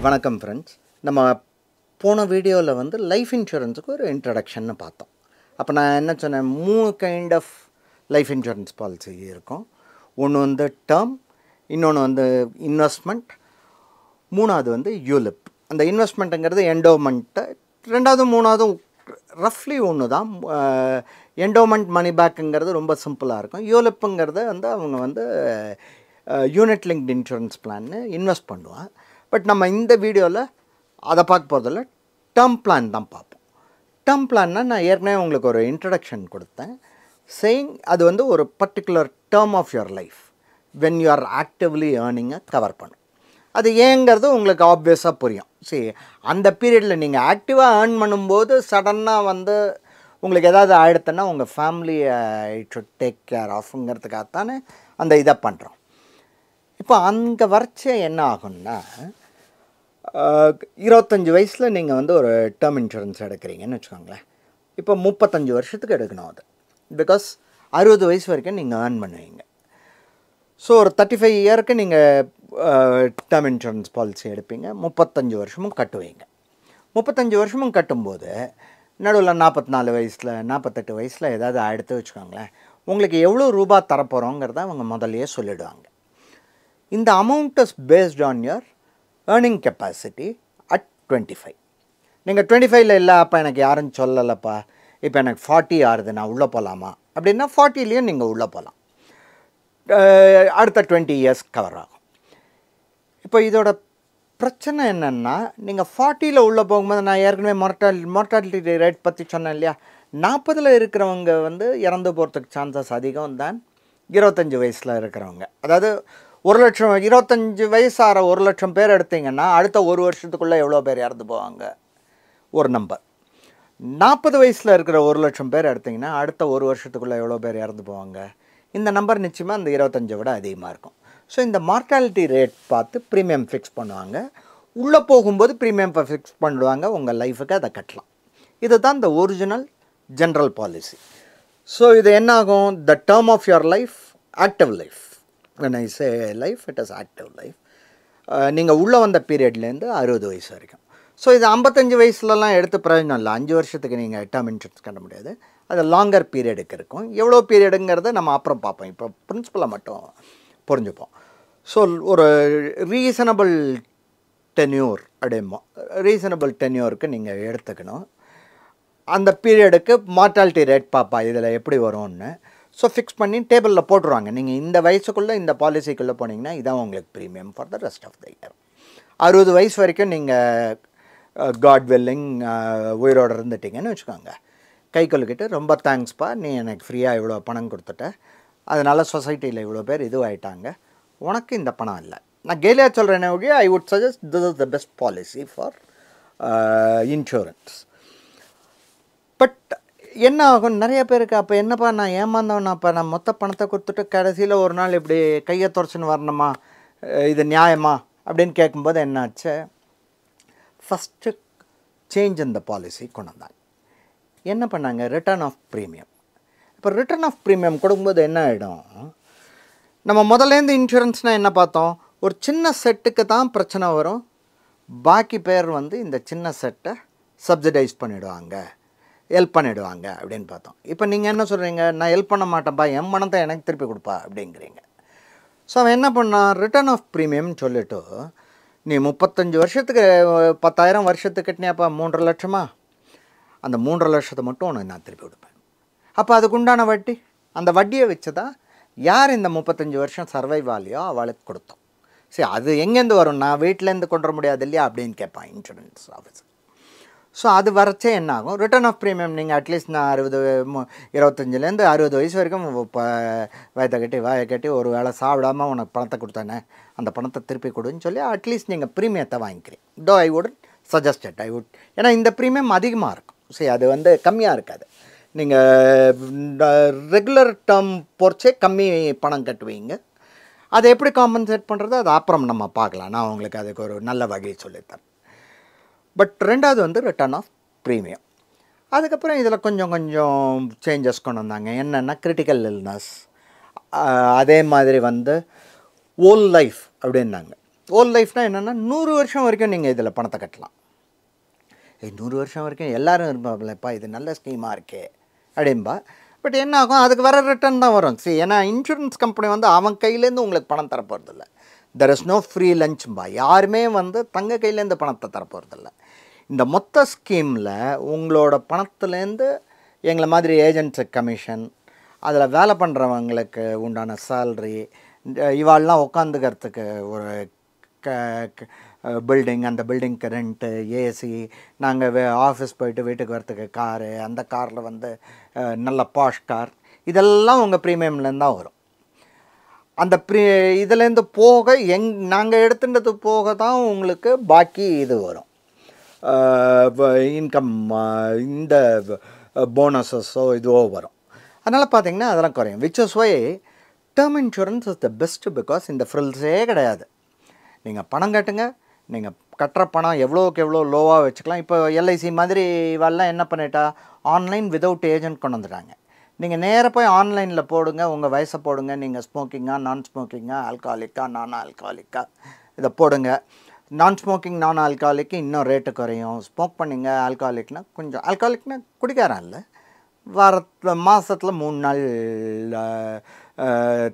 வணக்கம் ஃப்ரெண்ட்ஸ். நம்ம போன வீடியோவில் வந்து லைஃப் இன்சூரன்ஸுக்கு ஒரு இன்ட்ரடக்ஷன்னு பார்த்தோம். அப்போ நான் என்ன சொன்னேன், 3 kind of life insurance policy இருக்கும். ஒன்று வந்து டேர்ம், இன்னொன்று வந்து இன்வெஸ்ட்மெண்ட், மூணாவது வந்து யூலிப். அந்த இன்வெஸ்ட்மெண்ட்டுங்கிறது என்டோமெண்ட்டு, ரெண்டாவது மூணாவது ரஃப்லி ஒன்று தான். என்டோமெண்ட் மணி பேக்குங்கிறது ரொம்ப சிம்பிளாக இருக்கும். யூலிப்புங்கிறது வந்து அவங்க வந்து யூனிட் லிங்க்டு இன்சூரன்ஸ் பிளான்னு இன்வெஸ்ட் பண்ணுவான். பட் நம்ம இந்த வீடியோவில் அதை பார்க்க போகிறதில்ல, டேர்ம் பிளான் தான் பார்ப்போம். டேர்ம் பிளான்னா நான் ஏற்கனவே உங்களுக்கு ஒரு இன்ட்ரடக்ஷன் கொடுத்தேன், சேயிங் அது வந்து ஒரு particular term of your life when you are actively ஏர்னிங்கை கவர் பண்ணும். அது ஏங்கிறது உங்களுக்கு ஆப்வியஸாக புரியும். சரி, அந்த பீரியடில் நீங்கள் ஆக்டிவாக ஏர்ன் பண்ணும்போது சடனாக வந்து உங்களுக்கு ஏதாவது ஆகிடுத்துன்னா உங்கள் ஃபேமிலியை ஷுட் டேக் கேர் ஆஃப்ங்கிறதுக்காகத்தானே அந்த இதை பண்ணுறோம். இப்போ அங்கே வரைச்ச என்ன ஆகும்னா, 25 வயசில் நீங்கள் வந்து ஒரு டேர்ம் இன்சூரன்ஸ் எடுக்கிறீங்கன்னு வச்சுக்கோங்களேன். இப்போ 35 வருஷத்துக்கு எடுக்கணும் அது, பிகாஸ் 60 வயசு வரைக்கும் நீங்கள் ஏர்ன் பண்ணுவீங்க. ஸோ ஒரு 35 இயருக்கு நீங்கள் டேர்ம் இன்சூரன்ஸ் பாலிசி எடுப்பீங்க, 35 வருஷமும் கட்டுவீங்க. 35 வருஷமும் கட்டும்போது நடுவில் 44 வயசில் 48 வயசில் ஏதாவது எடுத்து வச்சுக்கோங்களேன், உங்களுக்கு எவ்வளோ ரூபா தரப்போகிறோங்கிறத அவங்க முதல்லையே சொல்லிவிடுவாங்க. இந்த amount is based on your earning capacity at 25. நீங்கள் 25ல் இல்லை, அப்போ எனக்கு யாரும் சொல்லலைப்பா, இப்போ எனக்கு 40 ஆறுது, நான் உள்ளே போகலாமா அப்படின்னா 40லேயும் நீங்கள் உள்ளே போகலாம். அடுத்த 20 இயர்ஸ் கவர் ஆகும். இப்போ இதோட பிரச்சனை என்னென்னா, நீங்கள் 40ல் உள்ளே போகும்போது நான் ஏற்கனவே மார்ட்டாலிட்டி ரேட் பற்றி சொன்னேன் இல்லையா, 40ல் இருக்கிறவங்க வந்து இறந்து போகிறதுக்கு சான்சஸ் அதிகம் தான் 25 வயசில் இருக்கிறவங்க. அதாவது 1 லட்சம் 25 வயசு ஆகிற 1 லட்சம் பேர் எடுத்திங்கன்னா அடுத்த ஒரு வருஷத்துக்குள்ளே எவ்வளோ பேர் இறந்து போவாங்க ஒரு நம்பர். 40 வயசில் இருக்கிற 1 லட்சம் பேர் எடுத்திங்கன்னா அடுத்த ஒரு வருஷத்துக்குள்ளே எவ்வளோ பேர் இறந்து போவாங்க. இந்த நம்பர் நிச்சயமாக அந்த 25 விட அதிகமாக இருக்கும். ஸோ இந்த மார்ட்டாலிட்டி ரேட் பார்த்து ப்ரீமியம் ஃபிக்ஸ் பண்ணுவாங்க. உள்ளே போகும்போது ப்ரீமியம் ஃபிக்ஸ் பண்ணுவாங்க, உங்கள் லைஃபுக்கு அதை கட்டலாம். இது தான் இந்த ஒரிஜினல் ஜென்ரல் பாலிசி. ஸோ இது என்ன ஆகும், the term of your life, active life. when I say life, it is active life. நீங்கள் உள்ளே வந்த பீரியட்லேருந்து 60 வயசு வரைக்கும். ஸோ இது 55 வயசுலலாம் எடுத்து பிரயோஜனம் இல்லை. 5 வருஷத்துக்கு நீங்கள் டேர்ம் இன்சூரன்ஸ் கட்ட முடியாது, அது லாங்கர் பீரியடுக்கு இருக்கும். எவ்வளோ பீரியடுங்கிறத நம்ம அப்புறம் பார்ப்போம், இப்போ பிரின்சிபலை மட்டும் புரிஞ்சுப்போம். ஸோ ஒரு ரீசனபிள் டென்யூர் அப்படிமோ, ரீசனபிள் டென்யூருக்கு நீங்கள் எடுத்துக்கணும். அந்த பீரியடுக்கு மார்ட்டாலிட்டி ரேட் பார்ப்பா இதில் எப்படி வரும்னு. ஸோ ஃபிக்ஸ் பண்ணி டேபிளில் போட்டுருவாங்க. நீங்கள் இந்த வயசுக்குள்ளே இந்த பாலிசிக்குள்ளே போனீங்கன்னா இதான் உங்களுக்கு premium for the rest of the year. 60 வயசு வரைக்கும் நீங்கள் காட் வெல்லிங் உயிரோடு இருந்துட்டிங்கன்னு வச்சுக்கோங்க, கை கொள்ளுக்கிட்டு ரொம்ப தேங்க்ஸ்ப்பா, நீ எனக்கு ஃப்ரீயாக இவ்வளோ பணம் கொடுத்துட்ட, அதனால் சொசைட்டியில் இவ்வளோ பேர் இதுவாகிட்டாங்க, உனக்கு இந்த பணம் இல்லை. நான் கேலியாக சொல்கிறேன்னே ஒழிய I would suggest this is the best policy for insurance. But என்ன ஆகும், நிறைய பேருக்கு அப்போ என்னப்பா நான் ஏமாந்தவனாப்பா, நான் மொத்த பணத்தை கொடுத்துட்டு கடைசியில் ஒரு நாள் இப்படி கையை துறச்சுன்னு வரணுமா, இது நியாயமா அப்படின்னு கேட்கும்போது என்னாச்சு, ஃபஸ்ட்டு சேஞ்ச் இந்த பாலிசி கொண்டு வந்தாங்க. என்ன பண்ணாங்க, ரிட்டர்ன் ஆஃப் ப்ரீமியம். இப்போ ரிட்டர்ன் ஆஃப் ப்ரீமியம் கொடுக்கும்போது என்ன ஆகிடும், நம்ம முதல்லேருந்து இன்சூரன்ஸ்னால் என்ன பார்த்தோம், ஒரு சின்ன செட்டுக்கு தான் பிரச்சனை வரும், பாக்கி பேர் வந்து இந்த சின்ன செட்டை சப்சிடைஸ் பண்ணிவிடுவாங்க, ஹெல்ப் பண்ணிவிடுவாங்க அப்படின்னு பார்த்தோம். இப்போ நீங்கள் என்ன சொல்கிறீங்க, நான் ஹெல்ப் பண்ண மாட்டேன்ப்பா, என் பணத்தை எனக்கு திருப்பி கொடுப்பா அப்படிங்கிறீங்க. ஸோ அவன் என்ன பண்ணான், ரிட்டர்ன் ஆஃப் ப்ரீமியம்னு சொல்லிவிட்டு, நீ 35 வருஷத்துக்கு 10,000 வருஷத்துக்கு கட்டினியாப்பா 3.5 லட்சமா, அந்த 3.5 லட்சத்தை மட்டும் உனக்கு நான் திருப்பி கொடுப்பேன். அப்போ அதுக்கு உண்டான வட்டி, அந்த வட்டியை வச்சு தான் யார் இந்த 35 வருஷம் சர்வைவ் ஆலையோ அவளுக்கு கொடுத்தோம். சரி, அது எங்கேருந்து வரும், நான் வீட்டிலேருந்து கொண்டு வர முடியாது இல்லையா அப்படின்னு கேட்பான் இன்சூரன்ஸ் ஆஃபீஸர். ஸோ அது வரைச்சே என்ன ஆகும், ரிட்டர்ன் ஆஃப் ப்ரீமியம் நீங்கள் அட்லீஸ்ட் நான் 25லேருந்து 60 வயசு வரைக்கும் வயத்தை கட்டி வாயை கட்டி ஒரு வேளை சாப்பிடாமல் உனக்கு பணத்தை கொடுத்தானே, அந்த பணத்தை திருப்பி கொடுன்னு சொல்லி அட்லீஸ்ட் நீங்கள் ப்ரீமியத்தை வாங்கிக்கிறீங்க. தோ ஐ வுட் சஜஸ்ட் இட், ஏன்னா இந்த ப்ரீமியம் அதிகமாக இருக்கும். சரி, அது வந்து கம்மியாக இருக்காது. நீங்கள் ரெகுலர் டேர்ம் பொறுச்சே கம்மி பணம் கட்டுவீங்க. அதை எப்படி காம்பன்சேட் பண்ணுறது அது அப்புறம் நம்ம பார்க்கலாம், நான் உங்களுக்கு அதுக்கு ஒரு நல்ல வழி சொல்லித்தரேன். பட் ரெண்டாவது வந்து ரிட்டர்ன் ஆஃப் ப்ரீமியம். அதுக்கப்புறம் இதில் கொஞ்சம் சேஞ்சஸ் கொண்டு வந்தாங்க. என்னென்னா கிரிட்டிக்கல் இல்னஸ், அதே மாதிரி வந்து ஓல் லைஃப் அப்படின்னாங்க. ஹோல் லைஃப்னால் என்னென்னா 100 வருஷம் வரைக்கும் நீங்கள் இதில் பணத்தை கட்டலாம். 100 வருஷம் வரைக்கும் எல்லோரும் இருப்பாங்களேப்பா, இது நல்ல ஸ்கீமாக இருக்கே அப்படின்பா. பட் என்ன ஆகும், அதுக்கு வர ரிட்டர்ன் தான் வரும். சரி, ஏன்னா இன்சூரன்ஸ் கம்பெனி வந்து அவன் கையிலேருந்து உங்களுக்கு பணம் தரப்போகிறதில்ல. தெர் இஸ் நோ ஃப்ரீ லஞ்ச்பா. யாருமே வந்து தங்க கையிலேருந்து பணத்தை தரப்போகிறதில்ல. இந்த மொத்த ஸ்கீமில் உங்களோட பணத்துலேருந்து எங்களை மாதிரி ஏஜென்ட்ஸுக்கு கமிஷன், அதில் வேலை பண்ணுறவங்களுக்கு உண்டான சேல்ரி, இவாளெலாம் உட்காந்துக்கிறதுக்கு ஒரு பில்டிங், அந்த பில்டிங்க்கு ரெண்ட்டு, ஏசி, நாங்கள் ஆஃபீஸ் போயிட்டு வீட்டுக்கு வரத்துக்கு காரு, அந்த காரில் வந்து நல்ல பாஷ் கார், இதெல்லாம் உங்கள் ப்ரீமியம்லேருந்து தான் வரும். அந்த இதுலேருந்து போக நாங்கள் எடுத்துட்டது போக தான் உங்களுக்கு பாக்கி இது வரும், இன்கம், இந்த போனஸஸோ இதுவோ வரும். அதனால் பார்த்திங்கன்னா அதெல்லாம் குறையும். Which is why term insurance is the best. Because இந்த ஃப்ரில்ஸே கிடையாது. நீங்கள் பணம் கட்டுங்க, நீங்கள் கட்டுற பணம் எவ்வளோக்கு எவ்வளோ லோவாக வச்சுக்கலாம். இப்போ எல்ஐசி மாதிரி இவெல்லாம் என்ன பண்ணிட்டா, ஆன்லைன் விதவுட் ஏஜென்ட் கொண்டு வந்துட்டாங்க. நீங்கள் நேராக போய் ஆன்லைனில் போடுங்க, உங்கள் வயசை போடுங்க, நீங்கள் ஸ்மோக்கிங்கா, நான் ஸ்மோக்கிங்கா, ஆல்கஹாலிக்கா, நான் ஆல்கஹாலிக்கா, இதை போடுங்க. நான் ஸ்மோக்கிங், நான் ஆல்கஹாலிக்கு இன்னும் ரேட்டு குறையும். ஸ்மோக் பண்ணிங்க, ஆல்கஹாலிக்னால் கொஞ்சம், ஆல்கஹாலிக்னால் குடிக்காரன் இல்லை, மாதத்தில் 3 நாள்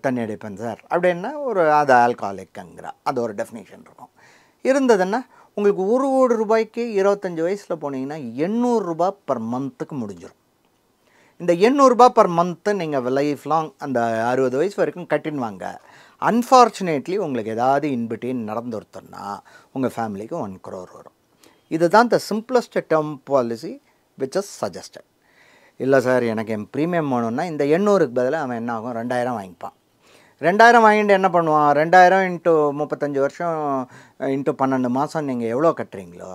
தண்ணி அடிப்பேன் சார் அப்படின்னா அது ஆல்கஹாலிக்குங்கிற அது ஒரு டெஃபினேஷன் இருக்கும். இருந்ததுன்னா உங்களுக்கு 1 கோடி ரூபாய்க்கு 25 வயசில் போனீங்கன்னா 800 ரூபா பர் மந்த்துக்கு முடிஞ்சிடும். இந்த 800 ரூபா பர் மந்த்து நீங்கள் லைஃப் லாங் அந்த 60 வயசு வரைக்கும் கட்டின்வாங்க. அன்ஃபார்ச்சுனேட்லி உங்களுக்கு ஏதாவது இன்பிட்வீன் நடந்துருத்தோன்னா உங்கள் ஃபேமிலிக்கு 1 crore வரும். இதுதான் த simplest term policy which is suggested. இல்லை சார், எனக்கு என் ப்ரீமியம் வேணும்னா இந்த 800க்கு பதிலாக அவன் என்ன ஆகும், 2000 வாங்கிப்பான். 2000 வாங்கிட்டு என்ன பண்ணுவான், 2000 இன்ட்டு 35 வருஷம் இன்ட்டு 12 மாதம் நீங்கள் எவ்வளோ கட்டுறீங்களோ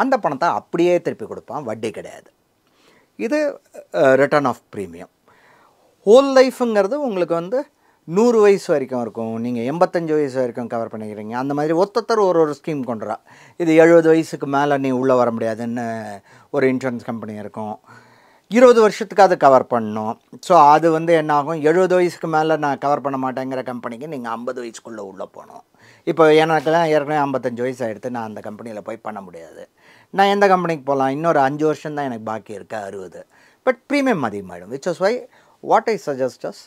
அந்த பணத்தை அப்படியே திருப்பி கொடுப்பான், வட்டி கிடையாது. இது ரிட்டர்ன் ஆஃப் ப்ரீமியம். ஹோல் லைஃபுங்கிறது உங்களுக்கு வந்து 100 வயசு வரைக்கும் இருக்கும். நீங்கள் 85 வயசு வரைக்கும் கவர் பண்ணிக்கிறீங்க. அந்த மாதிரி ஒருத்தர் ஒரு ஸ்கீம் கொண்டுறா. இது 70 வயசுக்கு மேலே நீ உள்ளே வர முடியாதுன்னு ஒரு இன்சூரன்ஸ் கம்பெனி இருக்கும். 20 வருஷத்துக்கு அது கவர் பண்ணணும். ஸோ அது வந்து என்ன ஆகும், 70 வயசுக்கு மேலே நான் கவர் பண்ண மாட்டேங்கிற கம்பெனிக்கு நீங்கள் 50 வயசுக்குள்ளே உள்ளே போகணும். இப்போ எனக்குலாம் ஏற்கனவே 55 வயசு ஆகிடுத்து, நான் அந்த கம்பெனியில் போய் பண்ண முடியாது. நான் எந்த கம்பெனிக்கு போகலாம், இன்னொரு 5 வருஷம் தான் எனக்கு பாக்கி இருக்குது, 60. பட் ப்ரீமியம் அதிகமாகிடும். Which is why what I suggests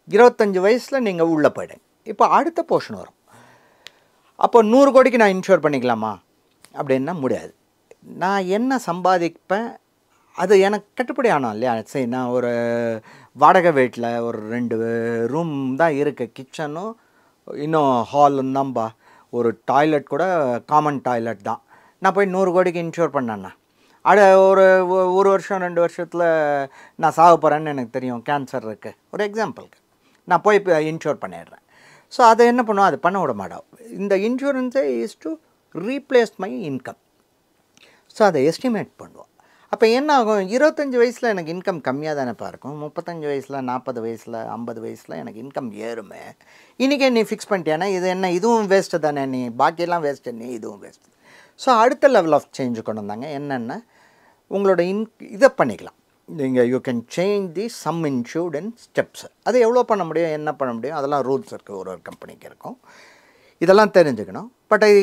25 வயசில் நீங்கள் உள்ளே போயிடுங்க. இப்போ அடுத்த போர்ஷன் வரும். அப்போ 100 கோடிக்கு நான் இன்ஷூர் பண்ணிக்கலாமா அப்படின்னா முடியாது. நான் என்ன சம்பாதிப்பேன் அது எனக்கு கட்டுப்படி ஆனோம் இல்லையா. சரி, நான் ஒரு வாடகை வீட்டில் ஒரு 2 ரூம் தான் இருக்குது, கிச்சனும் இன்னும் ஹாலும் தான்பா, ஒரு டாய்லெட் கூட காமன் டாய்லெட் தான். நான் போய் 100 கோடிக்கு இன்ஷூர் பண்ணேன்னா ஒரு வருஷம் 2 வருஷத்தில் நான் சாக போகிறேன்னு எனக்கு தெரியும், கேன்சர் இருக்குது ஒரு எக்ஸாம்பிளுக்கு, நான் போய் இப்போ இன்ஷூர் பண்ணிடுறேன். ஸோ அதை என்ன பண்ணுவோம், அது பண்ண விட மாட்டோம். இந்த இன்சூரன்ஸே is to replace my income. So அதை எஸ்டிமேட் பண்ணுவோம். அப்போ என்ன ஆகும், 25 வயசில் எனக்கு இன்கம் கம்மியாக தானேப்பா இருக்கும், 35 வயசில், 40 வயசில், 50 வயசில் எனக்கு இன்கம் ஏறுமே. இன்றைக்கே நீ ஃபிக்ஸ் பண்ணிட்டேன்னா இது என்ன, இதுவும் வேஸ்ட்டு தானே, நீ பாக்கியெல்லாம் வேஸ்ட்டு, நீ இதுவும் வேஸ்ட்டு. ஸோ அடுத்த லெவல் ஆஃப் சேஞ்சு கொண்டு வந்தாங்க. என்னென்னா உங்களோட இதை பண்ணிக்கலாம் நீங்கள், you can change the some insured in steps. அது எவ்வளோ பண்ண முடியும், என்ன பண்ண முடியும், அதெல்லாம் ரூல்ஸ் இருக்குது, ஒரு கம்பெனிக்கு இருக்கும். இதெல்லாம் தெரிஞ்சுக்கணும். பட் ஐ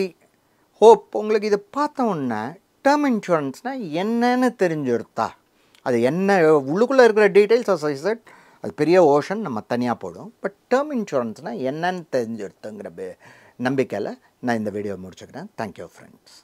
ஹோப் உங்களுக்கு இதை பார்த்த உடனே டேர்ம் இன்சூரன்ஸ்னால் என்னன்னு தெரிஞ்சுருத்தா, அது என்ன உள்ளுக்குள்ளே இருக்கிற டீட்டெயில்ஸ் அசைசட் அது பெரிய ஓஷன், நம்ம தனியாக போடும். பட் டேர்ம் இன்சூரன்ஸ்னால் என்னன்னு தெரிஞ்சுருத்துங்கிற நம்பிக்கையில் நான் இந்த வீடியோ முடிச்சுக்கிறேன். Thank you friends.